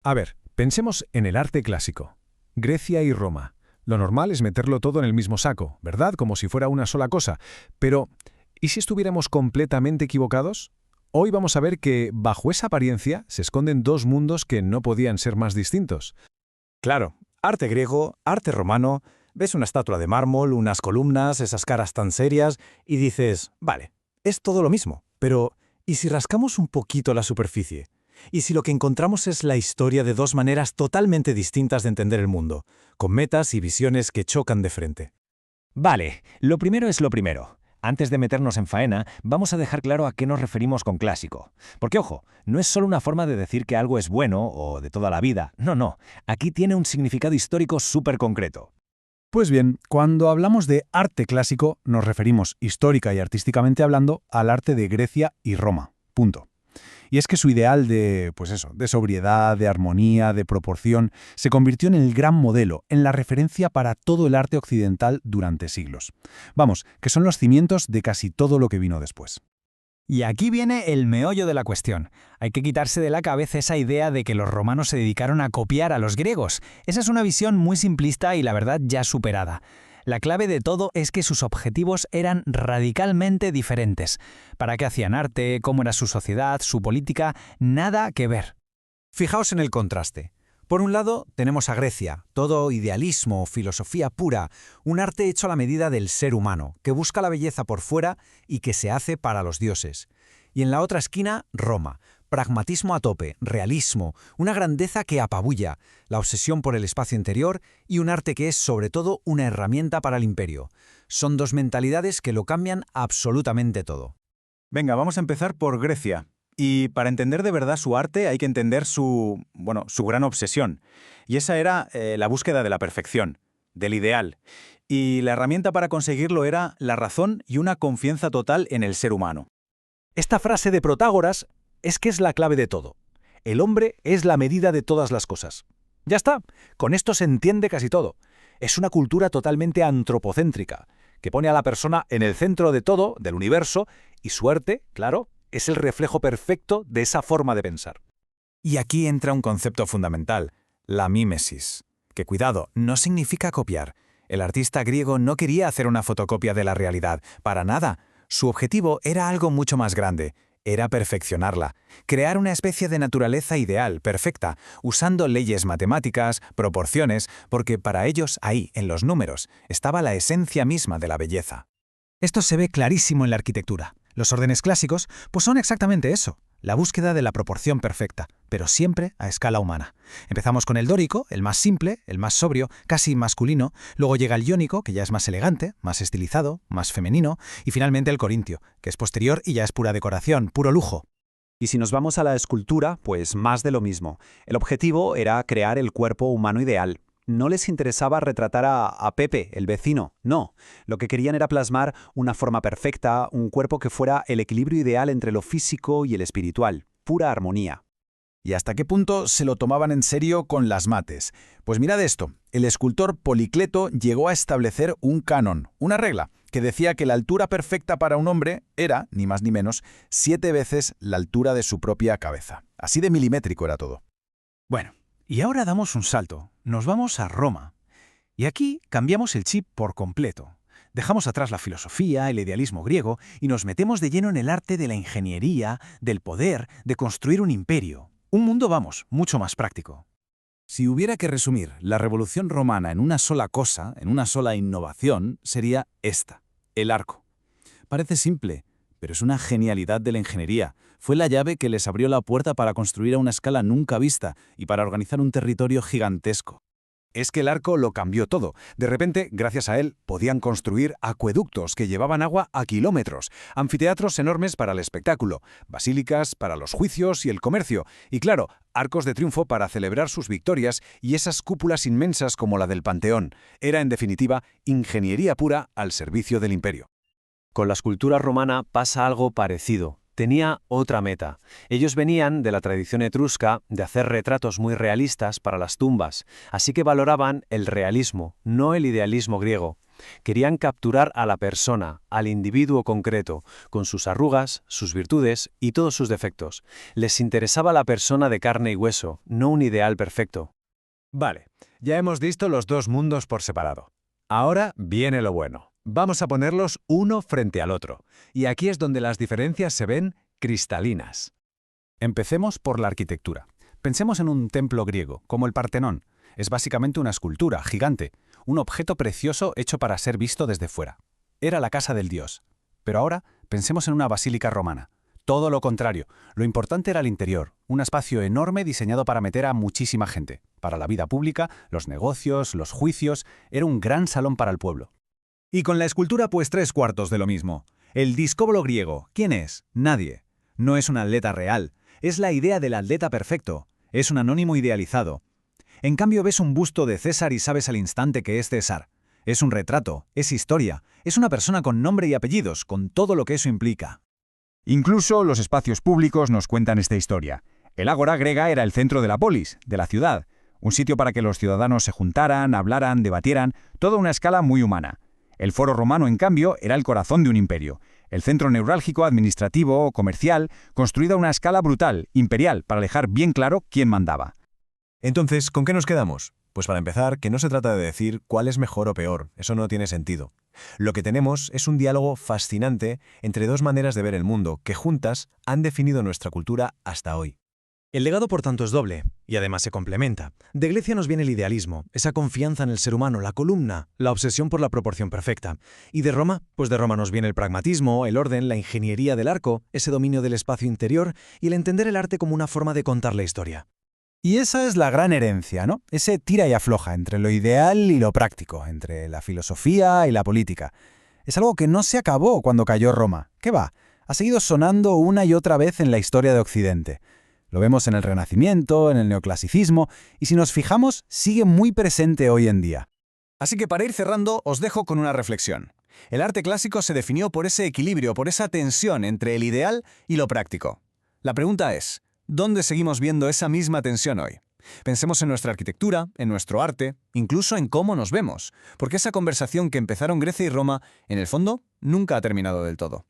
A ver, pensemos en el arte clásico. Grecia y Roma. Lo normal es meterlo todo en el mismo saco, ¿verdad? Como si fuera una sola cosa. Pero, ¿y si estuviéramos completamente equivocados? Hoy vamos a ver que, bajo esa apariencia, se esconden dos mundos que no podían ser más distintos. Claro, arte griego, arte romano, ves una estatua de mármol, unas columnas, esas caras tan serias, y dices, vale, es todo lo mismo. Pero, ¿y si rascamos un poquito la superficie? ¿Y si lo que encontramos es la historia de dos maneras totalmente distintas de entender el mundo, con metas y visiones que chocan de frente? Vale, lo primero es lo primero. Antes de meternos en faena, vamos a dejar claro a qué nos referimos con clásico. Porque, ojo, no es solo una forma de decir que algo es bueno o de toda la vida. No. Aquí tiene un significado histórico súper concreto. Pues bien, cuando hablamos de arte clásico, nos referimos, histórica y artísticamente hablando, al arte de Grecia y Roma. Punto. Y es que su ideal de sobriedad, de armonía, de proporción, se convirtió en el gran modelo, en la referencia para todo el arte occidental durante siglos. Vamos, que son los cimientos de casi todo lo que vino después. Y aquí viene el meollo de la cuestión. Hay que quitarse de la cabeza esa idea de que los romanos se dedicaron a copiar a los griegos. Esa es una visión muy simplista y la verdad ya superada. La clave de todo es que sus objetivos eran radicalmente diferentes. ¿Para qué hacían arte? ¿Cómo era su sociedad? ¿Su política? Nada que ver. Fijaos en el contraste. Por un lado, tenemos a Grecia, todo idealismo, filosofía pura, un arte hecho a la medida del ser humano, que busca la belleza por fuera y que se hace para los dioses. Y en la otra esquina, Roma, pragmatismo a tope, realismo, una grandeza que apabulla, la obsesión por el espacio interior y un arte que es sobre todo una herramienta para el imperio. Son dos mentalidades que lo cambian absolutamente todo. Venga, vamos a empezar por Grecia. Y para entender de verdad su arte hay que entender su gran obsesión. Y esa era la búsqueda de la perfección, del ideal. Y la herramienta para conseguirlo era la razón y una confianza total en el ser humano. Esta frase de Protágoras es que es la clave de todo. El hombre es la medida de todas las cosas. Ya está, con esto se entiende casi todo. Es una cultura totalmente antropocéntrica, que pone a la persona en el centro de todo, del universo, y su arte, claro, es el reflejo perfecto de esa forma de pensar. Y aquí entra un concepto fundamental, la mímesis. Que cuidado, no significa copiar. El artista griego no quería hacer una fotocopia de la realidad, para nada. Su objetivo era algo mucho más grande. Era perfeccionarla, crear una especie de naturaleza ideal, perfecta, usando leyes matemáticas, proporciones, porque para ellos ahí, en los números, estaba la esencia misma de la belleza. Esto se ve clarísimo en la arquitectura. Los órdenes clásicos, pues son exactamente eso, la búsqueda de la proporción perfecta, pero siempre a escala humana. Empezamos con el dórico, el más simple, el más sobrio, casi masculino, luego llega el iónico, que ya es más elegante, más estilizado, más femenino, y finalmente el corintio, que es posterior y ya es pura decoración, puro lujo. Y si nos vamos a la escultura, pues más de lo mismo. El objetivo era crear el cuerpo humano ideal. No les interesaba retratar a Pepe, el vecino, no. Lo que querían era plasmar una forma perfecta, un cuerpo que fuera el equilibrio ideal entre lo físico y el espiritual, pura armonía. ¿Y hasta qué punto se lo tomaban en serio con las mates? Pues mirad esto, el escultor Policleto llegó a establecer un canon, una regla, que decía que la altura perfecta para un hombre era, ni más ni menos, 7 veces la altura de su propia cabeza. Así de milimétrico era todo. Bueno, y ahora damos un salto, nos vamos a Roma. Y aquí cambiamos el chip por completo. Dejamos atrás la filosofía, el idealismo griego, y nos metemos de lleno en el arte de la ingeniería, del poder, de construir un imperio. Un mundo, vamos, mucho más práctico. Si hubiera que resumir la revolución romana en una sola cosa, en una sola innovación, sería esta, el arco. Parece simple, pero es una genialidad de la ingeniería. Fue la llave que les abrió la puerta para construir a una escala nunca vista y para organizar un territorio gigantesco. Es que el arco lo cambió todo. De repente, gracias a él, podían construir acueductos que llevaban agua a kilómetros, anfiteatros enormes para el espectáculo, basílicas para los juicios y el comercio, y claro, arcos de triunfo para celebrar sus victorias y esas cúpulas inmensas como la del Panteón. Era, en definitiva, ingeniería pura al servicio del imperio. Con la escultura romana pasa algo parecido. Tenía otra meta. Ellos venían de la tradición etrusca de hacer retratos muy realistas para las tumbas, así que valoraban el realismo, no el idealismo griego. Querían capturar a la persona, al individuo concreto, con sus arrugas, sus virtudes y todos sus defectos. Les interesaba la persona de carne y hueso, no un ideal perfecto. Vale, ya hemos visto los dos mundos por separado. Ahora viene lo bueno. Vamos a ponerlos uno frente al otro. Y aquí es donde las diferencias se ven cristalinas. Empecemos por la arquitectura. Pensemos en un templo griego, como el Partenón. Es básicamente una escultura gigante, un objeto precioso hecho para ser visto desde fuera. Era la casa del dios. Pero ahora pensemos en una basílica romana. Todo lo contrario. Lo importante era el interior, un espacio enorme diseñado para meter a muchísima gente. Para la vida pública, los negocios, los juicios, era un gran salón para el pueblo. Y con la escultura pues 3/4 de lo mismo. El discóbolo griego, ¿quién es? Nadie. No es un atleta real. Es la idea del atleta perfecto. Es un anónimo idealizado. En cambio ves un busto de César y sabes al instante que es César. Es un retrato, es historia, es una persona con nombre y apellidos, con todo lo que eso implica. Incluso los espacios públicos nos cuentan esta historia. El ágora griega era el centro de la polis, de la ciudad. Un sitio para que los ciudadanos se juntaran, hablaran, debatieran, toda una escala muy humana. El foro romano, en cambio, era el corazón de un imperio. El centro neurálgico, administrativo, comercial, construido a una escala brutal, imperial, para dejar bien claro quién mandaba. Entonces, ¿con qué nos quedamos? Pues para empezar, que no se trata de decir cuál es mejor o peor, eso no tiene sentido. Lo que tenemos es un diálogo fascinante entre dos maneras de ver el mundo que juntas han definido nuestra cultura hasta hoy. El legado, por tanto, es doble, y además se complementa. De Grecia nos viene el idealismo, esa confianza en el ser humano, la columna, la obsesión por la proporción perfecta. Y de Roma, pues de Roma nos viene el pragmatismo, el orden, la ingeniería del arco, ese dominio del espacio interior y el entender el arte como una forma de contar la historia. Y esa es la gran herencia, ¿no? Ese tira y afloja entre lo ideal y lo práctico, entre la filosofía y la política. Es algo que no se acabó cuando cayó Roma. ¿Qué va? Ha seguido sonando una y otra vez en la historia de Occidente. Lo vemos en el Renacimiento, en el Neoclasicismo, y si nos fijamos, sigue muy presente hoy en día. Así que para ir cerrando, os dejo con una reflexión. El arte clásico se definió por ese equilibrio, por esa tensión entre el ideal y lo práctico. La pregunta es, ¿dónde seguimos viendo esa misma tensión hoy? Pensemos en nuestra arquitectura, en nuestro arte, incluso en cómo nos vemos, porque esa conversación que empezaron Grecia y Roma, en el fondo, nunca ha terminado del todo.